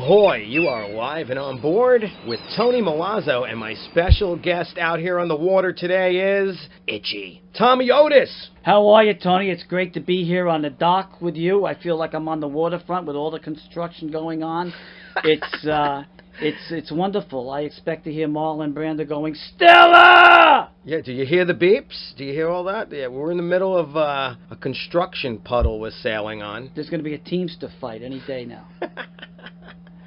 Ahoy! You are live and on board with Tony Milazzo, and my special guest out here on the water today is Itchy Tommy Otis. How are you, Tony? It's great to be here on the dock with you. I feel like I'm on the waterfront with all the construction going on. It's wonderful. I expect to hear Marlon Brando going, Stella! Yeah, do you hear the beeps? Do you hear all that? Yeah, we're in the middle of a construction puddle we're sailing on. There's going to be a Teamster fight any day now.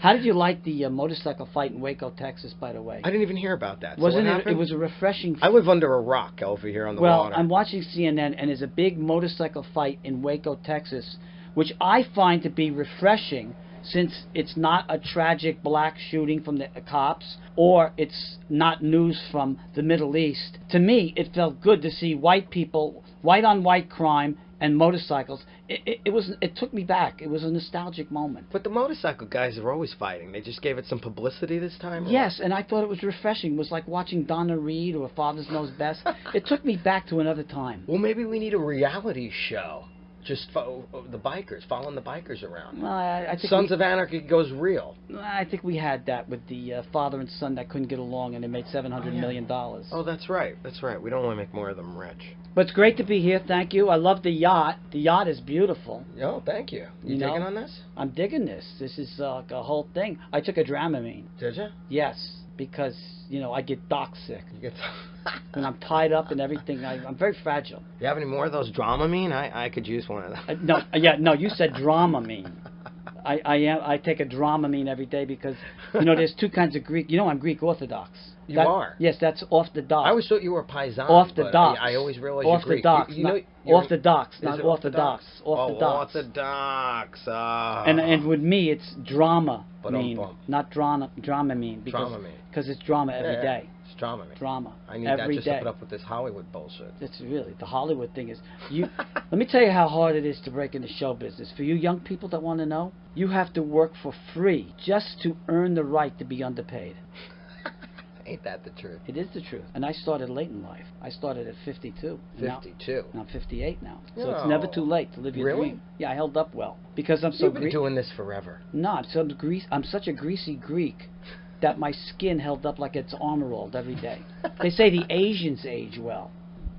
How did you like the motorcycle fight in Waco, Texas, by the way? I didn't even hear about that. Wasn't it? It was a refreshing... I live under a rock over here on the water. Well, I'm watching CNN, and there's a big motorcycle fight in Waco, Texas, which I find to be refreshing, since it's not a tragic black shooting from the cops, or it's not news from the Middle East. To me, it felt good to see white people, white-on-white crime, and motorcycles. It took me back. It was a nostalgic moment. But the motorcycle guys are always fighting. They just gave it some publicity this time? Yes, and I thought it was refreshing. It was like watching Donna Reed or Father Knows Best. It took me back to another time. Well, maybe we need a reality show. Just the bikers, following the bikers around. Well, I think Sons of Anarchy goes real. I think we had that with the father and son that couldn't get along, and they made $700 million. Oh, that's right. That's right. We don't want to make more of them rich. But it's great to be here. Thank you. I love the yacht. The yacht is beautiful. Oh, thank you. You digging on this? I'm digging this. This is a whole thing. I took a Dramamine. Did you? Yes, because, I get dock sick. You get when I'm tied up and everything, I'm very fragile. You have any more of those Dramamine? I could use one of them. No, you said Dramamine. I take a Dramamine every day because, there's two kinds of Greek. I'm Greek Orthodox. You are? Yes, that's off the docks. I always thought you were Paisan. Off the docks. I always realized off you're Greek. The docks. Off the docks, not orthodox. Off the docks. Orthodox. And with me, it's Dramamine, not Dramamine, because it's drama every day. It's drama. Drama. I need that just to put up with this Hollywood bullshit. It's really, the Hollywood thing is, let me tell you how hard it is to break into show business. For you young people that want to know, you have to work for free just to earn the right to be underpaid. Ain't that the truth? It is the truth. And I started late in life. I started at 52. 52? Now I'm 58 now. So it's never too late to live your dream. Yeah, I held up well. Because I'm so You've been doing this forever. No, I'm such a greasy Greek that my skin held up like it's armor rolled every day. They say the Asians age well,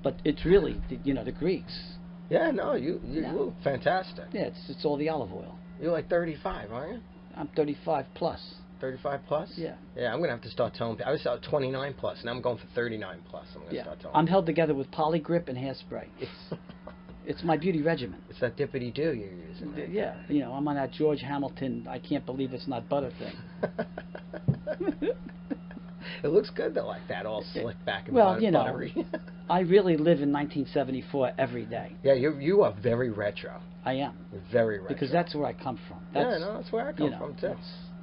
but it's really, the Greeks. Yeah, no, you look fantastic. Yeah, it's all the olive oil. You're like 35, aren't you? I'm 35 plus. 35 plus? Yeah. Yeah, I'm going to have to start telling people. I was at 29 plus, and I'm going for 39 plus. I'm going to start telling I'm held together with Polygrip and hairspray. It's my beauty regimen. It's that dippity-doo you're using. Right? Yeah, I'm on that George Hamilton, I can't believe it's not butter thing. It looks good, though, like that, all slick back and buttery. I really live in 1974 every day. Yeah, you are very retro. I am. You're very retro. Because that's where I come from. That's where I come from, too.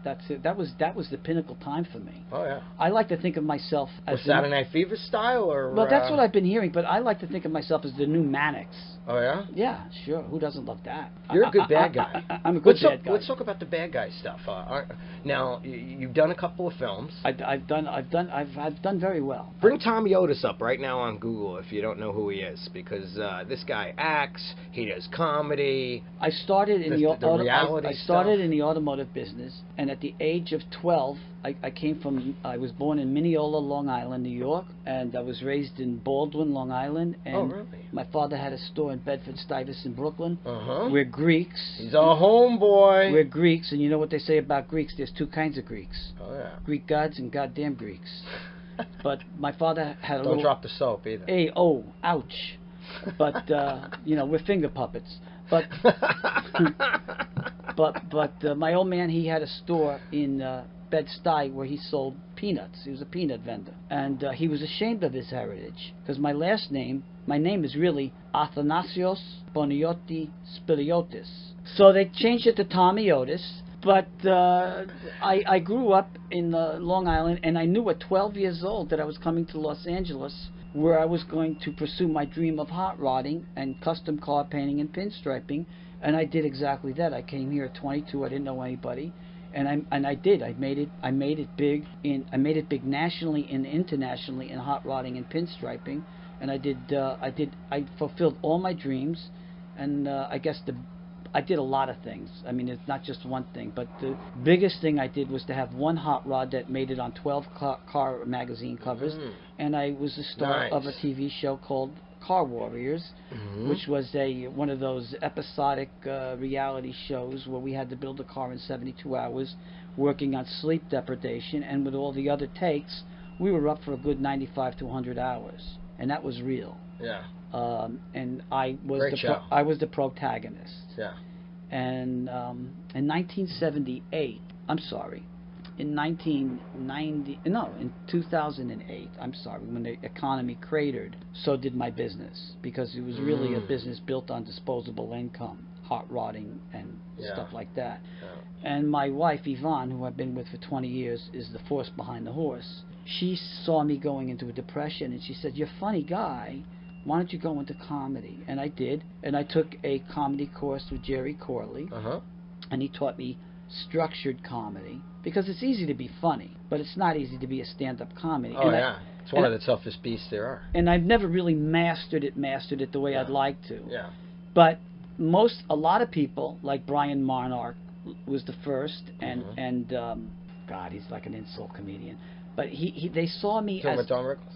That's it. That was the pinnacle time for me. Oh, yeah. I like to think of myself as... Saturday Night Fever style, or... Well, that's what I've been hearing, but I like to think of myself as the new Mannix. Oh, yeah? Yeah, sure. Who doesn't love that? You're a good bad guy. I'm a good bad guy. Let's talk about the bad guy stuff. Now, you've done a couple of films. I've done very well. Bring Tommy Otis up right now on Google if you don't know who he is, because this guy acts, he does comedy. I started in the reality I started in the automotive business, and at the age of 12, I was born in Mineola, Long Island, New York, and I was raised in Baldwin, Long Island. And oh, really? My father had a store in Bedford-Stuyvesant, Brooklyn. Uh-huh. We're Greeks. He's a homeboy. We're Greeks, and you know what they say about Greeks? There's two kinds of Greeks. Oh, yeah. Greek gods and goddamn Greeks. But my father had a little... Don't drop the soap, either. Hey, oh, ouch. But, we're finger puppets. But my old man, he had a store in Bed-Stuy where he sold peanuts. He was a peanut vendor. And he was ashamed of his heritage, because my name is really Athanasios Boniotti Spiliotis. So they changed it to Tommy Otis. But I grew up in Long Island, and I knew at 12 years old that I was coming to Los Angeles, where I was going to pursue my dream of hot rodding and custom car painting and pinstriping, and I did exactly that. I came here at 22. I didn't know anybody, and I did. I made it big nationally and internationally in hot rodding and pinstriping, and I fulfilled all my dreams, and I guess I did a lot of things. I mean, it's not just one thing, but the biggest thing I did was to have one hot rod that made it on 12 car magazine covers, and I was the star of a TV show called Car Warriors, which was one of those episodic reality shows where we had to build a car in 72 hours, working on sleep deprivation, and with all the other takes, we were up for a good 95 to 100 hours, and that was real. Yeah. And I was I was the protagonist. Yeah. And in 1978, I'm sorry, in 2008, I'm sorry, when the economy cratered, so did my business, because it was really a business built on disposable income, hot rodding and stuff like that. Yeah. And my wife, Yvonne, who I've been with for 20 years, is the force behind the horse. She saw me going into a depression, and she said, "You're a funny guy. Why don't you go into comedy?" And I did, and I took a comedy course with Jerry Corley, and he taught me structured comedy, because it's easy to be funny, but it's not easy to be a stand-up comedy. Oh, and it's one of the toughest beasts there are. And I've never really mastered it the way I'd like to. Yeah. But a lot of people, like Brian Marnock was the first, and God, he's like an insult comedian. But they saw me as... With Don Rickles?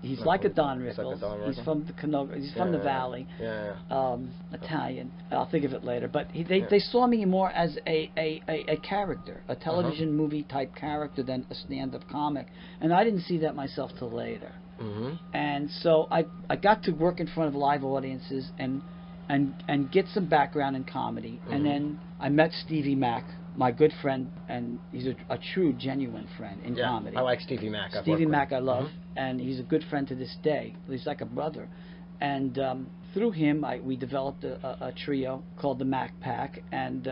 He's like a Don Rickles. He's from the He's from the Valley. Italian. I'll think of it later. But they saw me more as a character, a television movie type character, than a stand-up comic, and I didn't see that myself till later. And so I got to work in front of live audiences and get some background in comedy, and then I met Stevie Mack, my good friend, and he's a true, genuine friend in comedy. I like Stevie Mack. Stevie Mack I love, and he's a good friend to this day. He's like a brother. And through him, we developed a trio called the Mack Pack, and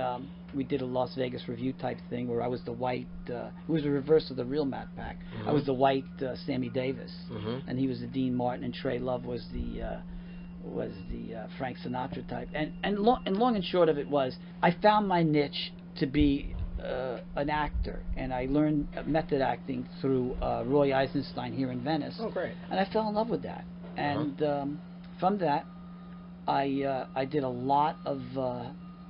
we did a Las Vegas review type thing where I was the white, it was the reverse of the real Mack Pack. I was the white Sammy Davis, and he was the Dean Martin, and Trey Love was the Frank Sinatra type. And long and short of it was, I found my niche to be an actor, and I learned method acting through Roy Eisenstein here in Venice. Oh, great! And I fell in love with that. And from that, I did a lot of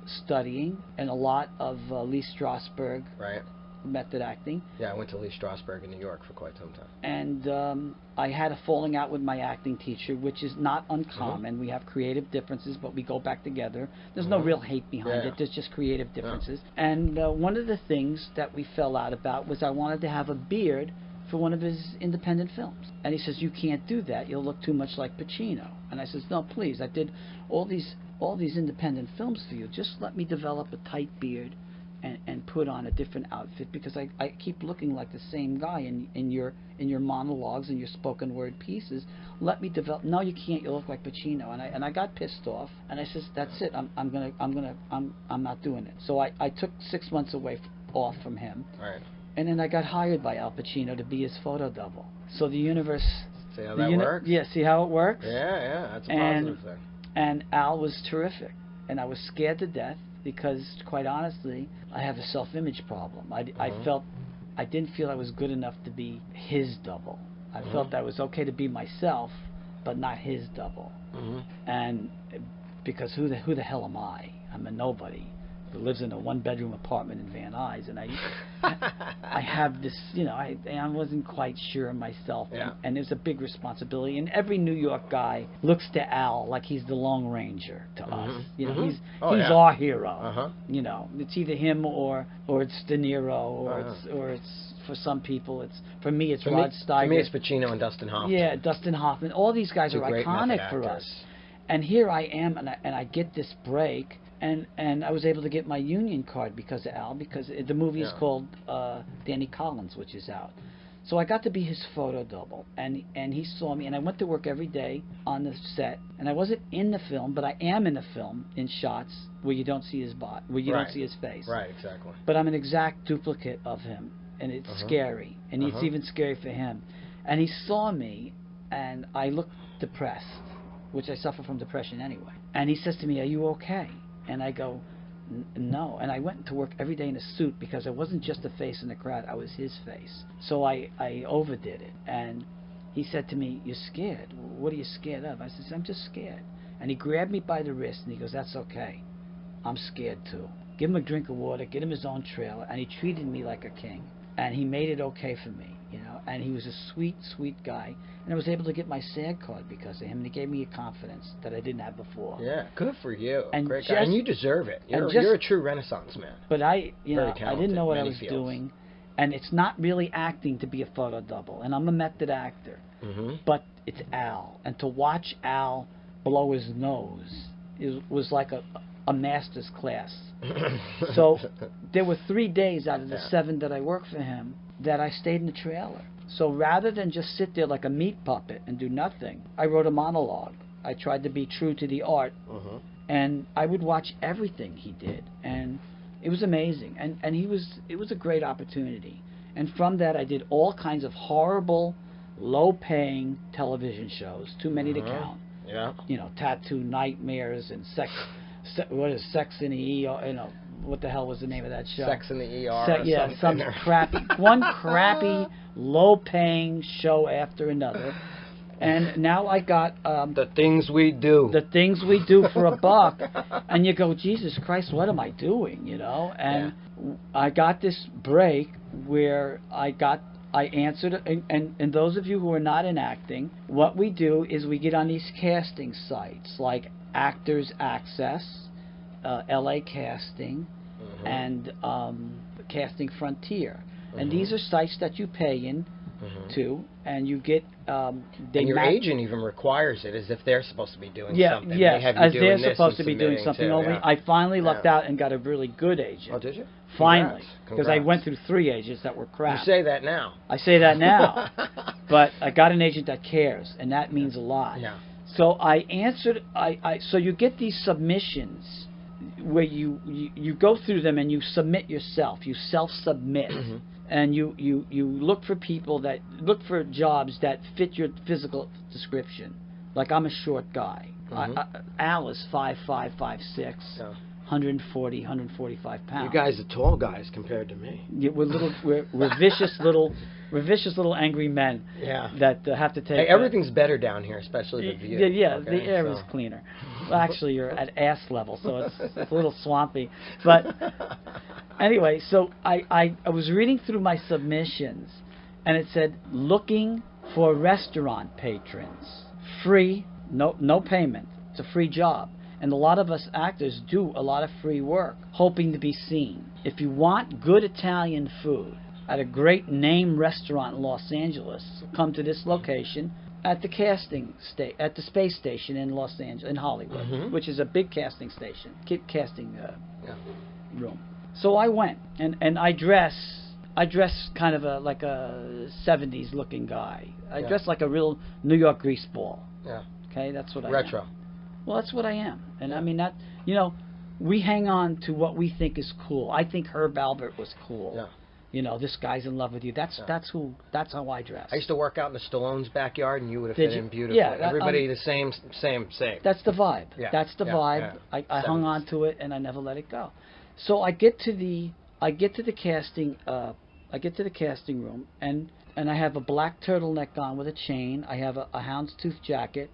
studying and a lot of Lee Strasberg method acting. Yeah, I went to Lee Strasberg in New York for quite some time. And I had a falling out with my acting teacher, which is not uncommon. We have creative differences, but we go back together. There's no real hate behind it. There's just creative differences. And one of the things that we fell out about was I wanted to have a beard for one of his independent films. And he says, "You can't do that. You'll look too much like Pacino." And I says, "No, please. I did all these independent films for you. Just let me develop a tight beard and put on a different outfit, because I keep looking like the same guy in your monologues and your spoken word pieces. Let me develop." "No, you can't. You look like Pacino." And I got pissed off, and I says, "That's it. I'm not doing it." So I took 6 months off from him. Right. And then I got hired by Al Pacino to be his photo double. So the universe... See how that works? Yeah, see how it works? Yeah, that's a positive thing. And Al was terrific. And I was scared to death because, quite honestly, I have a self-image problem. I felt... I didn't feel I was good enough to be his double. I felt I was okay to be myself, but not his double. And because who the hell am I? I'm a nobody who lives in a one-bedroom apartment in Van Nuys, and I have this, I wasn't quite sure of myself, and there's a big responsibility, and every New York guy looks to Al like he's the Lone Ranger to us. He's our hero. It's either him or it's De Niro, or it's for some people, for me it's Rod Steiger. For me it's Pacino and Dustin Hoffman. Yeah, Dustin Hoffman. All these guys are iconic for us. And here I am, and I get this break. And I was able to get my union card because of Al, because the movie is called Danny Collins, which is out. So I got to be his photo double, and he saw me, and I went to work every day on the set, and I wasn't in the film, but I am in the film in shots where you don't see his body, where you don't see his face. Right, exactly. But I'm an exact duplicate of him, and it's scary, and it's even scary for him. And he saw me, and I looked depressed, which I suffer from depression anyway. And he says to me, "Are you okay?" And I go, "No." And I went to work every day in a suit because I wasn't just a face in the crowd, I was his face. So I overdid it. And he said to me, "You're scared. What are you scared of?" I said, "I'm just scared." And he grabbed me by the wrist and he goes, "That's okay. I'm scared too. Give him a drink of water, get him his own trailer, and he treated me like a king. And he made it okay for me, you know. And he was a sweet, sweet guy. And I was able to get my SAG card because of him. And he gave me a confidence that I didn't have before. Yeah, good for you. And Great guy. And you deserve it. You're a true Renaissance man. But I didn't know what I was fields. doing. And it's not really acting to be a photo double. And I'm a method actor. Mm-hmm. But it's Al. And to watch Al blow his nose was like a master's class. So there were 3 days out of the 7 that I worked for him that I stayed in the trailer. So rather than just sit there like a meat puppet and do nothing, I wrote a monologue. I tried to be true to the art, and I would watch everything he did, and it was amazing. And it was a great opportunity. And from that, I did all kinds of horrible, low-paying television shows, too many to count. Yeah. You know, Tattoo Nightmares and Sex in the ER, you know, what the hell was the name of that show? Sex in the ER. Some crappy, low-paying show after another. And now I got The Things We Do. The Things We Do for $1, and you go, Jesus Christ, what am I doing? You know, and I got this break where I answered, and those of you who are not in acting, what we do is we get on these casting sites like Actors Access, LA Casting, and Casting Frontier. And these are sites that you pay in to, and you get... and your agent even requires it as if they're supposed to be doing something. Yes, they have you as doing they're this supposed to be doing something. too, Only I finally lucked out and got a really good agent. Oh, did you? Finally. Because I Congrats. went through 3 agents that were crap. You say that now. I say that now. But I got an agent that cares, and that means a lot. Yeah. So I answered. So you get these submissions where you go through them and you submit yourself. You self-submit, and you look for people that look for jobs that fit your physical description. Like I'm a short guy. Al is 5'5", 5'6". Yeah. 140, 145 pounds. You guys are tall guys compared to me. Yeah, we're vicious little angry men. Yeah. That have to take. Hey, everything's better down here, especially the view. Yeah, the air is cleaner. Well, actually, you're at ass level, so it's a little swampy. But anyway, so I was reading through my submissions, and it said looking for restaurant patrons, free, no payment. It's a free job. And a lot of us actors do a lot of free work, hoping to be seen. If you want good Italian food at a great name restaurant in Los Angeles, come to this location at the at the space station in Los Angeles, in Hollywood, which is a big casting station, casting room. So I went, and I dress kind of like a 70s looking guy. I dress like a real New York Greaseball. Yeah. Okay, that's what I am. Retro. Well, that's what I am. And I mean, that, you know, we hang on to what we think is cool. I think Herb Albert was cool. Yeah. You know, this guy's in love with you. That's how I dress. I used to work out in the Stallone's backyard, and you would have fit in beautifully. Yeah. Everybody the same. That's the vibe. Yeah. That's the vibe. Yeah. I hung on to it, and I never let it go. So I get to the casting room, and I have a black turtleneck on with a chain. I have a houndstooth jacket,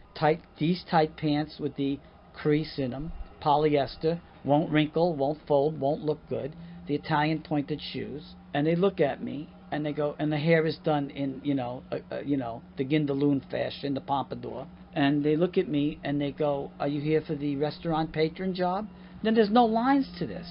these tight pants with the crease in them, polyester, won't wrinkle, won't fold, won't look good. The Italian pointed shoes, and they look at me and they go, and the hair is done in the Gindaloon fashion, the pompadour, and they look at me and they go, "Are you here for the restaurant patron job?" Then there's no lines to this.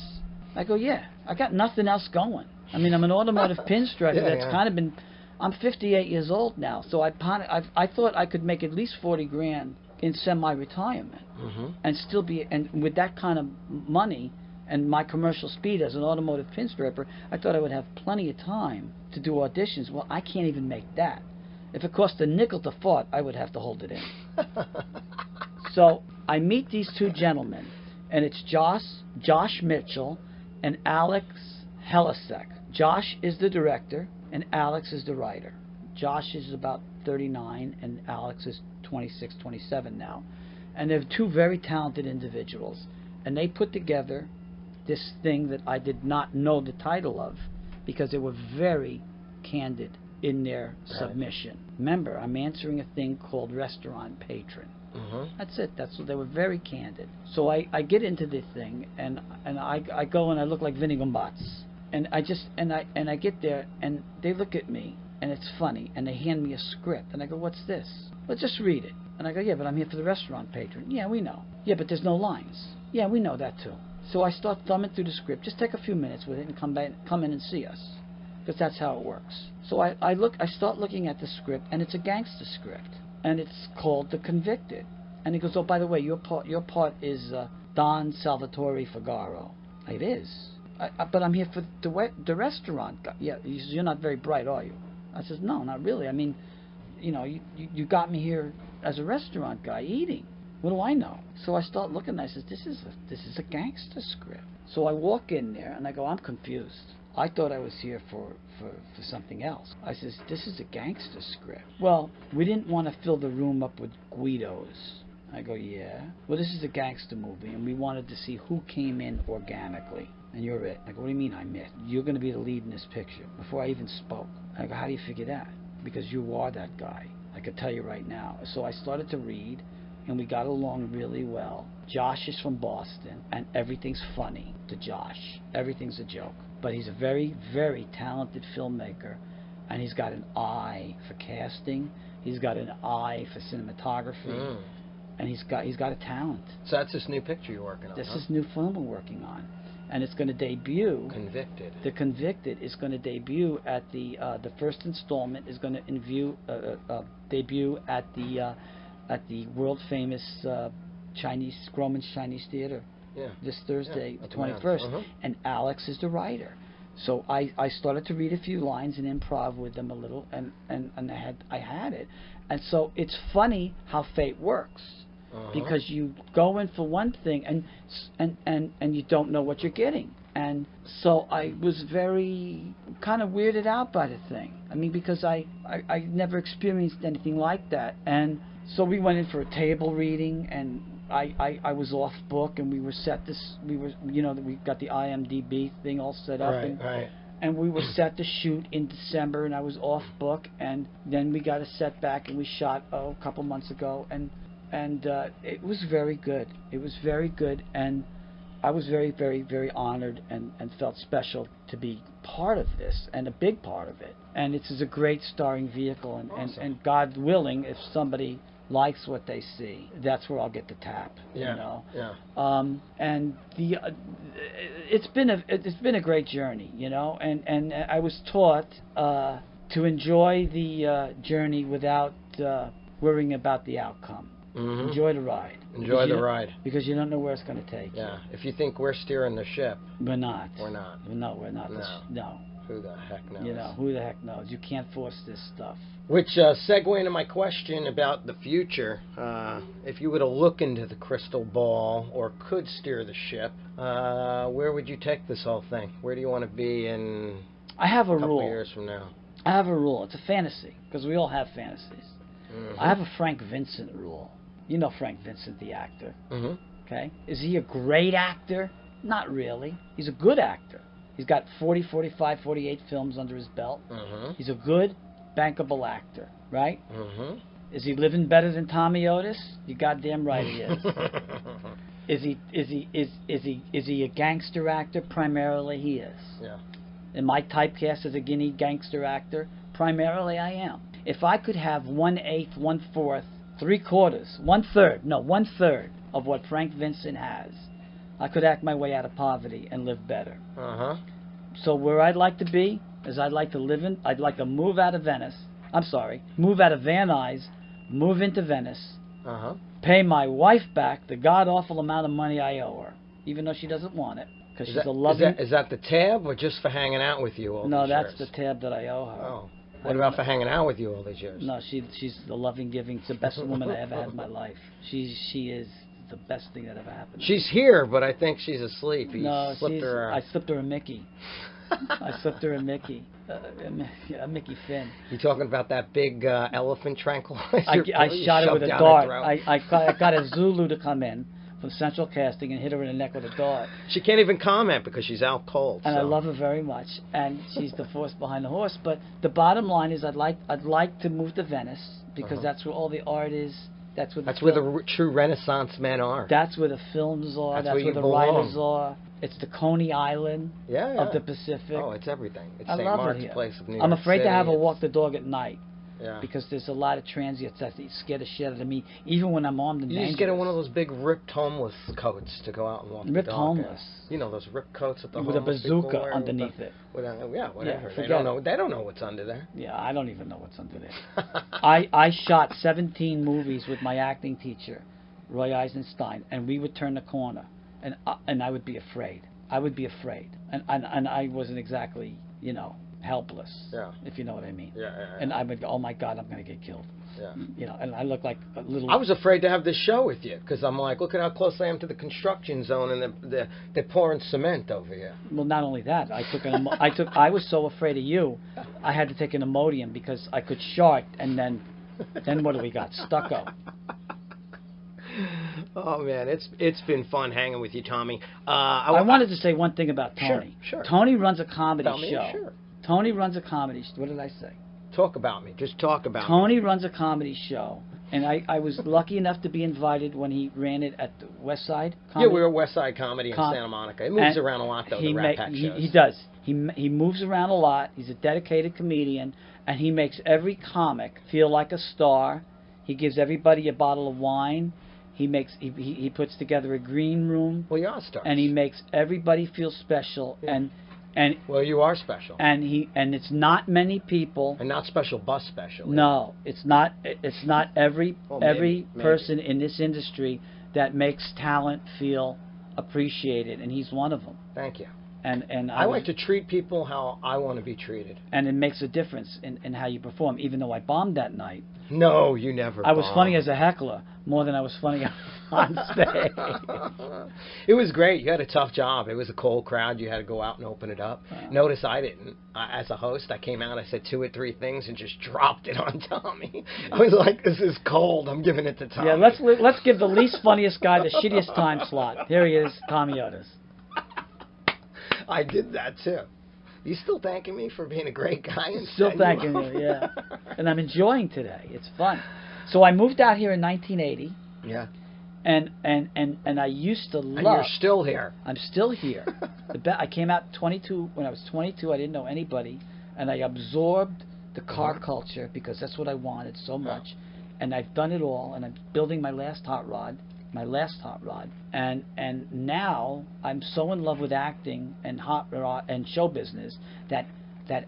I go, "Yeah, I got nothing else going. I mean, I'm an automotive pinstriper that's kind of been." I'm 58 years old now, so I thought I could make at least 40 grand in semi-retirement, and still be, and with that kind of money and my commercial speed as an automotive pinstriper, I thought I would have plenty of time to do auditions. Well, I can't even make that. If it cost a nickel to fart, I would have to hold it in. So I meet these 2 gentlemen, and it's Josh Mitchell and Alex Helisek. Josh is the director, and Alex is the writer. Josh is about 39, and Alex is 26, 27 now. And they're 2 very talented individuals. And they put together this thing that I did not know the title of, because they were very candid in their submission. Remember, I'm answering a thing called restaurant patron. That's it. That's what they were, very candid. So I get into this thing, and I go and I look like Vinnie Gombatz. And I get there, and they look at me, and it's funny, and they hand me a script, and I go, "What's this?" "Well, just read it." And I go, "Yeah, but I'm here for the restaurant patron." "Yeah, we know." "Yeah, but there's no lines." "Yeah, we know that too." So I start thumbing through the script. Just take a few minutes with it and come in and see us, because that's how it works. So I start looking at the script, and it's a gangster script, and it's called The Convicted. And he goes, "Oh, by the way, your part is Don Salvatore Figaro." "It is. But I'm here for the restaurant guy." "Yeah, you're not very bright, are you?" I says, "No, not really. I mean, you got me here as a restaurant guy eating. What do I know?" So I start looking, and I says, this is a gangster script. So I walk in there, and I go, "I'm confused. I thought I was here for something else." I says, "This is a gangster script." "Well, we didn't want to fill the room up with Guidos." I go, "Yeah." "Well, this is a gangster movie, and we wanted to see who came in organically. And you're it." I go, "What do you mean I'm it? You're going to be the lead in this picture." Before I even spoke, I go, "How do you figure that?" "Because you are that guy. I could tell you right now." So I started to read, and we got along really well. Josh is from Boston, and everything's funny to Josh. Everything's a joke. But he's a very, very talented filmmaker, and he's got an eye for casting. He's got an eye for cinematography. And he's got a talent. So that's this new picture you're working on. This is new film we're working on, and it's going to debut. Convicted. The Convicted is going to debut at the first installment is going to debut at the world famous Grauman's Chinese Theater. Yeah. This Thursday, the 21st, and Alex is the writer. So I started to read a few lines and improv with them a little, and I had it, and so it's funny how fate works. Because you go in for one thing and you don't know what you're getting. And so I was very kind of weirded out by the thing. I mean, because I never experienced anything like that. And so we went in for a table reading, and I was off book, and we got the IMDb thing all set up. And we were set to shoot in December, and I was off book, and then we got a set back, and we shot a couple months ago, and it was very good. It was very good, and I was very, very, very honored and felt special to be part of this, and a big part of it. And this is a great starring vehicle, and God willing, if somebody likes what they see, that's where I'll get the tap. Yeah. And it's been a great journey, and I was taught to enjoy the journey without worrying about the outcome. Enjoy the ride. Enjoy the ride. Because you don't know where it's going to take you. Yeah. If you think we're steering the ship, we're not. We're not. No, we're not. No. Who the heck knows? Who the heck knows? You can't force this stuff. Which segue into my question about the future. If you were to look into the crystal ball or could steer the ship, where would you take this whole thing? Where do you want to be in a couple years from now? I have a rule. It's a fantasy, because we all have fantasies. I have a Frank Vincent rule. You know Frank Vincent, the actor. Okay? Is he a great actor? Not really. He's a good actor. He's got 40, 45, 48 films under his belt. He's a good, bankable actor, right? Is he living better than Tommy Otis? You goddamn right he is. Is he a gangster actor? Primarily he is. Yeah. Am I typecast as a guinea gangster actor? Primarily I am. If I could have 1/8, 1/4, 3/4, 1/3 of what Frank Vincent has, I could act my way out of poverty and live better. So where I'd like to be is I'd like to move out of Venice. Move out of Van Nuys, move into Venice, pay my wife back the god-awful amount of money I owe her, even though she doesn't want it, because she's a loving... Is that the tab, or just for hanging out with you all these years? No, that's the tab that I owe her. Oh. What about for hanging out with you all these years? No, she's the loving, giving. It's the best woman I ever had in my life. She is the best thing that ever happened. She's here, but I think she's asleep. I slipped her a Mickey. I slipped her a Mickey. A Mickey Finn. You talking about that big elephant tranquilizer? I shot her with a dart. I got a Zulu to come in from Central Casting and hit her in the neck with a dart. She can't even comment because she's out cold. And I love her very much, and she's the force behind the horse. But the bottom line is, I'd like to move to Venice, because that's where all the art is That's where the true Renaissance men are. That's where the films are. That's where the belong. writers are. It's the Coney Island of the Pacific. Oh, it's everything. It's I St. love Mark's it here. Place of New York I'm afraid City. to have a walk the dog at night. Yeah. Because there's a lot of transients that scare the shit out of me, even when I'm armed and You dangerous. just get one of those big ripped homeless coats to go out and walk the dog. Ripped homeless. You know those ripped coats that the with a homeless people bazooka wear underneath it. Whatever. Yeah, they don't know. They don't know what's under there. Yeah, I don't even know what's under there. I shot 17 movies with my acting teacher, Roy Eisenstein, and we would turn the corner, and I would be afraid. I would be afraid, and I wasn't exactly, helpless. Yeah. If you know what I mean. Yeah. And I would go, oh my God, I'm gonna get killed. Yeah. And I look like a little. I was afraid to have this show with you because I'm like, look at how close I am to the construction zone, and they're pouring cement over here. Well, not only that, I was so afraid of you, I had to take an Imodium because I could shark, and then what do we got? Stucco. Oh man, it's been fun hanging with you, Tommy. I wanted to say one thing about Tony. Sure. Tony runs a comedy show. Sure. Tony runs a comedy. What did I say? Talk about me. Just talk about Tony me. runs a comedy show, and I was lucky enough to be invited when he ran it at the West Side Comedy. Yeah, we were West Side Comedy in Santa Monica. It moves around a lot, though, the Rat Pack shows. He does. He moves around a lot. He's a dedicated comedian, and he makes every comic feel like a star. He gives everybody a bottle of wine. He puts together a green room. Well, you are stars. And he makes everybody feel special. Yeah. And well, you are special. And it's not many people. And not special bus special. No, it's not. It's not every maybe. person in this industry that makes talent feel appreciated, and he's one of them. Thank you. And I like to treat people how I want to be treated. And it makes a difference in how you perform. Even though I bombed that night. No, you never. I was funny as a heckler more than I was funny on stage. It was great. You had a tough job. It was a cold crowd. You had to go out and open it up. Notice I didn't. As a host, I came out. I said 2 or 3 things and just dropped it on Tommy. I was like, "This is cold. I'm giving it to Tommy." Yeah, let's give the least funniest guy the shittiest time slot. Here he is, Tommy Otis. I did that too. You still thanking me for being a great guy? Still thanking you, yeah. And I'm enjoying today. It's fun. So I moved out here in 1980. Yeah. And I used to love. And you're still here. I'm still here. I came out 22 when I was 22. I didn't know anybody, and I absorbed the car culture because that's what I wanted so much. And I've done it all, and I'm building my last hot rod. And now I'm so in love with acting and hot rod and show business that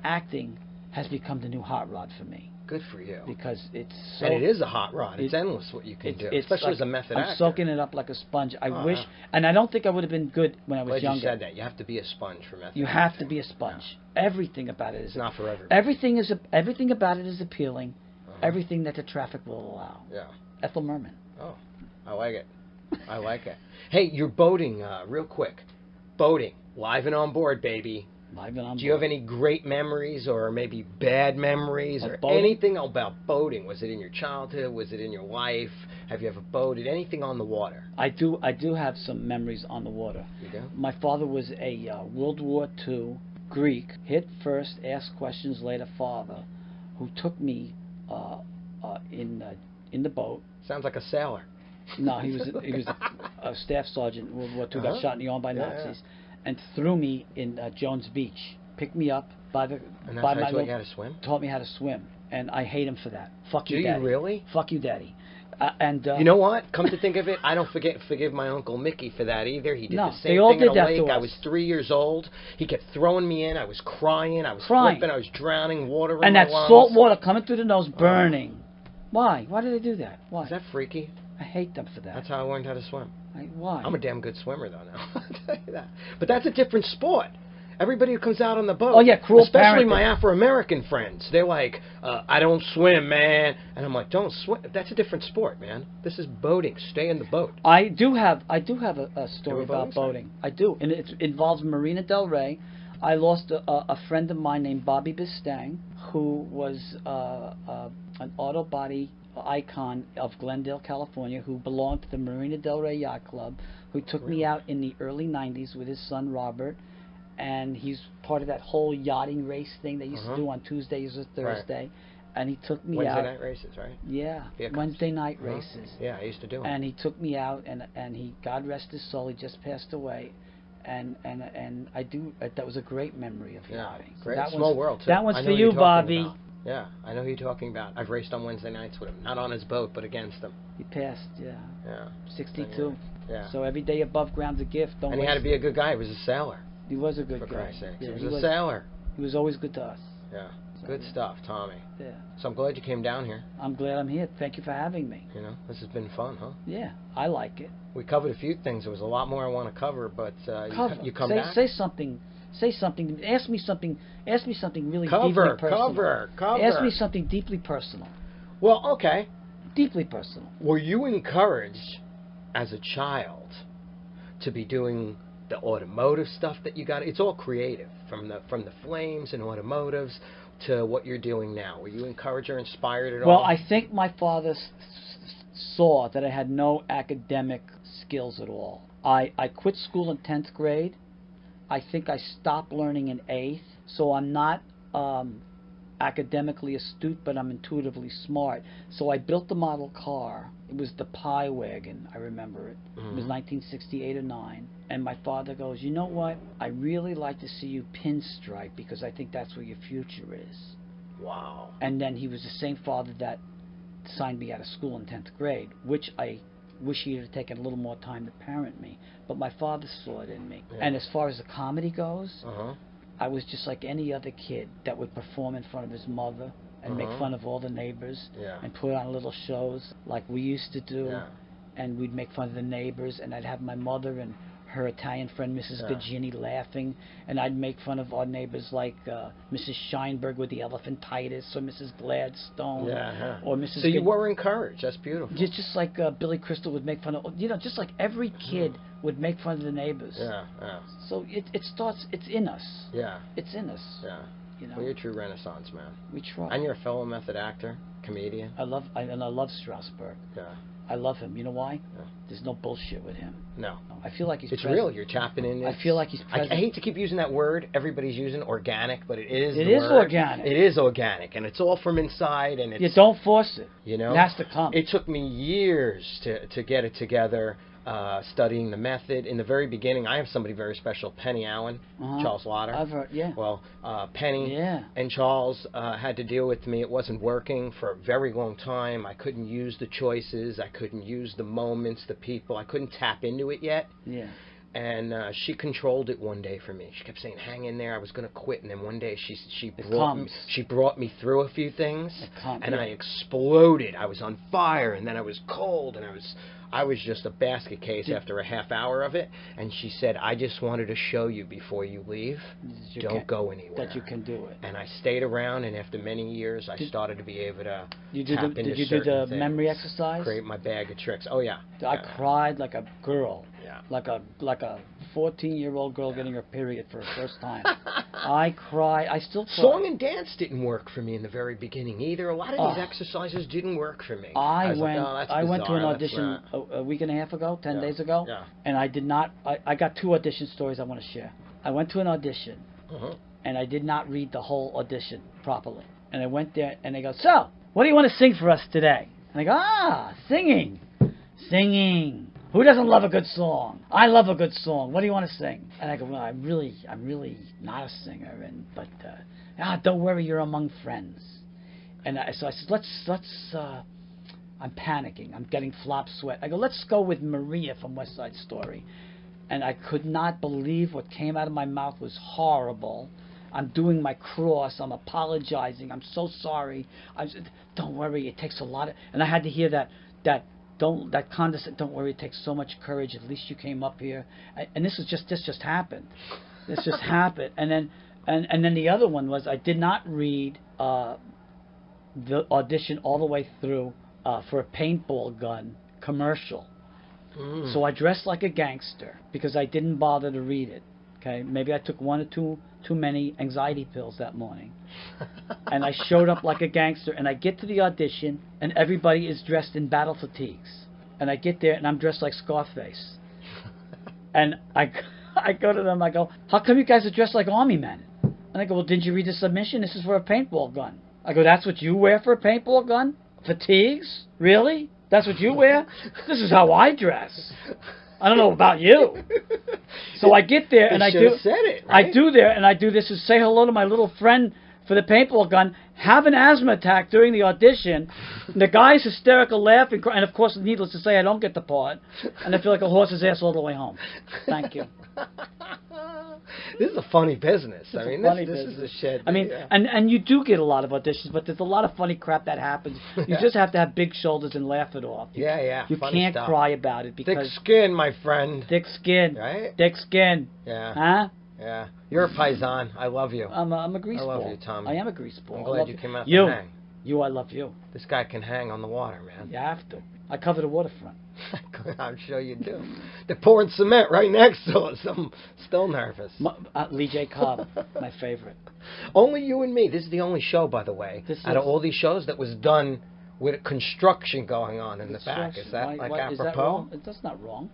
acting has become the new hot rod for me. Good for you. Because it's so... And it is a hot rod. It's endless what you can do, especially as a method actor. I'm soaking it up like a sponge. I wish... And I don't think I would have been good when I was younger. younger. You said that. You have to be a sponge for method You have to be a sponge. Yeah. Everything about it is... It's not for everybody. Everything about it is appealing. Everything that the traffic will allow. Yeah. Ethel Merman. Oh, I like it. I like it. Hey, you're boating, real quick. Boating. Live and on board, baby. Live and on board. Do you have any great memories or maybe bad memories or anything about boating? Was it in your childhood? Was it in your life? Have you ever boated? Anything on the water? I do have some memories on the water. You do? My father was a World War II Greek, hit first, asked questions later father, who took me in the boat. Sounds like a sailor. No, he was a staff sergeant in World War II, got shot in the arm by Nazis, and threw me in Jones Beach. Picked me up by the... And that's how he taught you how to swim? Taught me how to swim, and I hate him for that. Fuck you, Daddy. Do you really? Fuck you, Daddy. You know what? Come to think of it, I don't forgive my Uncle Mickey for that either. He did the same they all thing in did a that lake. to us. I was 3 years old. He kept throwing me in. I was crying. I was flipping. I was drowning. Water in my lungs. And that salt water coming through the nose, burning. Why? Why did they do that? Why? Is that freaky? I hate them for that. That's how I learned how to swim. Why? I'm a damn good swimmer, though, now. I'll tell you that. But that's a different sport. Everybody who comes out on the boat, oh yeah, cruel especially parenting. my Afro-American friends, they're like, I don't swim, man. And I'm like, don't swim. That's a different sport, man. This is boating. Stay in the boat. I do have a story about boating. I do, and it involves Marina Del Rey. I lost a friend of mine named Bobby Bistang, who was an auto body icon of Glendale, California, who belonged to the Marina Del Rey Yacht Club, who took me out in the early 90s with his son Robert, and he's part of that whole yachting race thing they used to do on Tuesdays or Thursday. and he took me Wednesday out. night races, right? Yeah, Vehicles. Wednesday night races. Yeah, I used to do them. And he took me out, and he, God rest his soul, he just passed away. And I do, that was a great memory of yachting. Great. That Small world, too. That one's I know for who you, you're talking Bobby. about. Yeah, I know who you're talking about. I've raced on Wednesday nights with him. Not on his boat, but against him. He passed, yeah. Yeah. 62. Yeah. So every day above ground's a gift. Don't And he had to be a good guy. He was a sailor. He was a good for guy. Christ's sakes. Yeah, he was a sailor. He was always good to us. Yeah. So, Good stuff, Tommy. Yeah. So I'm glad you came down here. I'm glad I'm here. Thank you for having me. You know, this has been fun, huh? Yeah, I like it. We covered a few things. There was a lot more I want to cover, but you come back. Say something. Say something. Ask me something. Ask me something really deeply personal. Cover. Ask me something deeply personal. Well, okay. Deeply personal. Were you encouraged as a child to be doing the automotive stuff that you got? It's all creative, from the flames and automotives to what you're doing now. Were you encouraged or inspired at all? Well, I think my father saw that I had no academic skills at all. I quit school in 10th grade. I think I stopped learning in 8th, so I'm not academically astute, but I'm intuitively smart. So I built the model car. It was the Pie Wagon, I remember it. It was 1968 or 9. And my father goes, you know what? I really like to see you pinstripe because I think that's where your future is. Wow. And then he was the same father that signed me out of school in 10th grade, which I wish he had taken a little more time to parent me. But my father saw it in me. Yeah. And as far as the comedy goes, Uh-huh. I was just like any other kid that would perform in front of his mother and make fun of all the neighbors and put on little shows like we used to do. Yeah. And we'd make fun of the neighbors, and I'd have my mother and her Italian friend Mrs. Gagini laughing, and I'd make fun of our neighbors like Mrs. Scheinberg with the elephantitis, or Mrs. Gladstone, or Mrs. So you were encouraged. That's beautiful. Just like Billy Crystal would make fun of, just like every kid would make fun of the neighbors. Yeah, yeah. So it starts. It's in us. Yeah. It's in us. Yeah. You know. Well, you're a true Renaissance man. We try. And you're a fellow method actor, comedian. I love Strasberg. Yeah. I love him. You know why? Yeah. There's no bullshit with him. No. I feel like he's It's present. real. You're tapping in. I feel like he's present. I hate to keep using that word. Everybody's using organic, but it is. It the is word. organic. It is organic, and it's all from inside. And it's, you don't force it. You know, it has to come. It took me years to get it together. Studying the method. In the very beginning, I have somebody very special, Penny Allen, Charles Lauder. I've heard, yeah. Well, Penny and Charles had to deal with me. It wasn't working for a very long time. I couldn't use the choices. I couldn't use the moments, the people. I couldn't tap into it yet. Yeah. And she controlled it one day for me. She kept saying, "Hang in there." I was going to quit, and then one day she brought me through a few things, and I exploded. I was on fire, and then I was cold, and I was just a basket case after a half hour of it. And she said, "I just wanted to show you before you leave, don't go anywhere. That you can do it." And I stayed around, and after many years, I started to be able to tap into certain Did you do the things, memory exercise? create my bag of tricks. Oh yeah. I cried like a girl. Yeah. Like a 14-year-old girl getting her period for her first time. I cry. I still cry. Song and dance didn't work for me in the very beginning either. A lot of these exercises didn't work for me. I went to an audition a week and a half ago, 10 days ago, and I did not. I got 2 audition stories I want to share. I went to an audition, and I did not read the whole audition properly. And I went there, and they go, "So, what do you want to sing for us today?" And I go, "Singing. Who doesn't love a good song? I love a good song. What do you want to sing?" And I go, "Well, I'm really not a singer, but don't worry, you're among friends." And so I said, let's. I'm panicking. I'm getting flop sweat. I go, "Let's go with Maria from West Side Story." And I could not believe what came out of my mouth was horrible. I'm doing my cross. I'm apologizing. I'm so sorry. I said, "Don't worry, it takes a lot of." And I had to hear that condescend. "Don't worry, it takes so much courage. At least you came up here." And this just happened. This just happened. And then the other one was I did not read the audition all the way through for a paintball gun commercial. So I dressed like a gangster because I didn't bother to read it. Okay, maybe I took 1 or 2 too many anxiety pills that morning. And I showed up like a gangster, and I get to the audition, and everybody is dressed in battle fatigues. And I get there, and I'm dressed like Scarface. And I go to them, I go, "How come you guys are dressed like army men?" And I go, "Well, didn't you read the submission? This is for a paintball gun." I go, that's what you wear for a paintball gun? Fatigues? Really? That's what you wear? This is how I dress. I don't know about you. So I get there and I do. Said it, right? I do there and I do this and say hello to my little friend for the paintball gun. Have an asthma attack during the audition. The guy's hysterical, laughing, and of course, needless to say, I don't get the part, and I feel like a horse's ass all the way home. Thank you. This is a funny business. I mean, this is a shit. I mean, and you do get a lot of auditions, but there's a lot of funny crap that happens. You just have to have big shoulders and laugh it off. You can't cry about it because thick skin, my friend. Thick skin, right? Thick skin. Yeah. Huh? Yeah. You're a paisan. I love you. I'm a greaseball. I love you, Tommy. I am a greaseball. I'm glad you came out to hang. I love you. This guy can hang on the water, man. You have to. I cover the waterfront. I'm sure you do. They're pouring cement right next to us. I'm still nervous. Lee J. Cobb, my favorite. Only you and me. This is the only show, by the way, out of all these shows that was done with construction going on in the back. Is that apropos? Is that wrong? That's not wrong.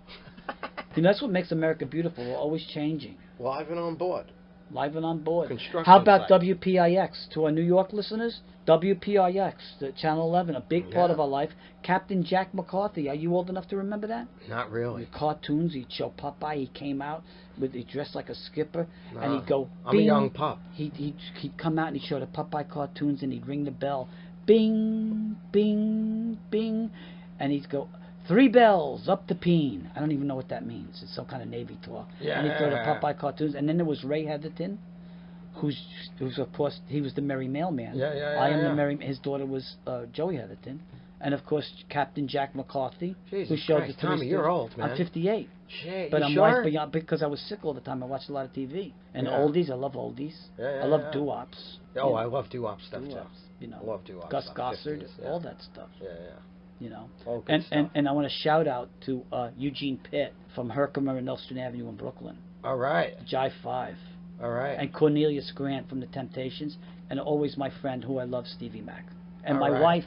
You know, that's what makes America beautiful. We're always changing. Live and on board. Live and on board. Construction How about site. WPIX? To our New York listeners, WPIX, the Channel 11, a big part of our life. Captain Jack McCarthy. Are you old enough to remember that? Not really. The cartoons, he'd show Popeye. He came out, he dressed like a skipper, and he'd go, I'm a young pup. He'd come out and he'd show the Popeye cartoons, and he'd ring the bell. Bing, bing, bing. And he'd go, 3 bells, up the peen. I don't even know what that means. It's some kind of Navy talk. Yeah. And he'd throw the Popeye cartoons. And then there was Ray Heatherton, who's of course, he was the Merry Mailman. I am the Merry. His daughter was Joey Heatherton. And of course, Captain Jack McCarthy, Jesus who showed Christ, the Tommy, you're old, man. I'm 58. Shit, but I'm sure? wise because I was sick all the time. I watched a lot of TV. And Yeah. oldies, I love oldies. I love doo-wops. Oh, I love doo-wop stuff, too. You know, I love doo-wop Gus stuff, Gossard, 50s, all that stuff. Yeah. You know, All good stuff. and I want to shout out to Eugene Pitt from Herkimer and Elston Avenue in Brooklyn. All right. Jive 5. All right. And Cornelius Grant from the Temptations, and always my friend who I love, Stevie Mac. And All my right.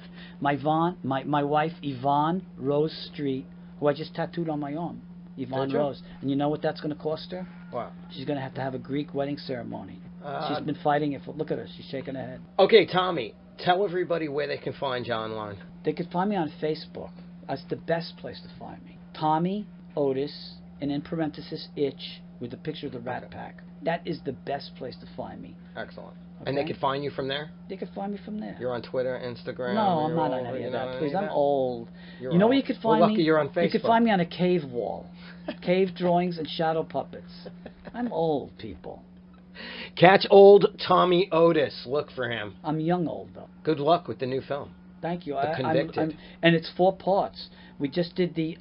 wife, Yvonne Rose Street, who I just tattooed on my arm. Yvonne Did you? Rose. And you know what that's going to cost her? What? She's going to have a Greek wedding ceremony. She's been fighting it for. Look at her. She's shaking her head. Okay, Tommy, tell everybody where they can find you online. They can find me on Facebook. That's the best place to find me. Tommy Otis, and in parenthesis, itch, with a picture of the Rat Pack. That is the best place to find me. Excellent. Okay? And they can find you from there? They can find me from there. You're on Twitter, Instagram? No, I'm not on any of that. Please, I'm old. You're you know old. where you could find We're me? lucky you're on Facebook. You could find me on a cave wall. Cave drawings and shadow puppets. I'm old, people. Catch old Tommy Otis. Look for him. I'm young old, though. Good luck with the new film. Thank you. The Convicted. And it's 4 parts. We just did the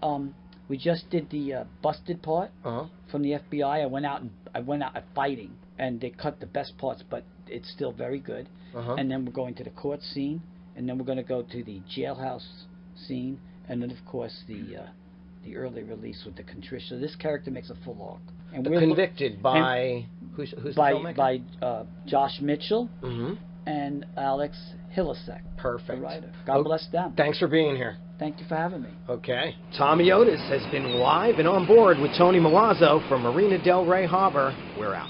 busted part from the FBI. I went out fighting, and they cut the best parts, but it's still very good. And then we're going to the court scene, and then we're going to go to the jailhouse scene, and then of course the early release with the contrition. So this character makes a full arc. And The Convicted by who's the filmmaker? By Josh Mitchell Mm-hmm. and Alex Hilasek, Perfect. the writer. God bless them. Thanks for being here. Thank you for having me. Okay. Tommy Otis has been live and on board with Tony Milazzo from Marina Del Rey Harbor. We're out.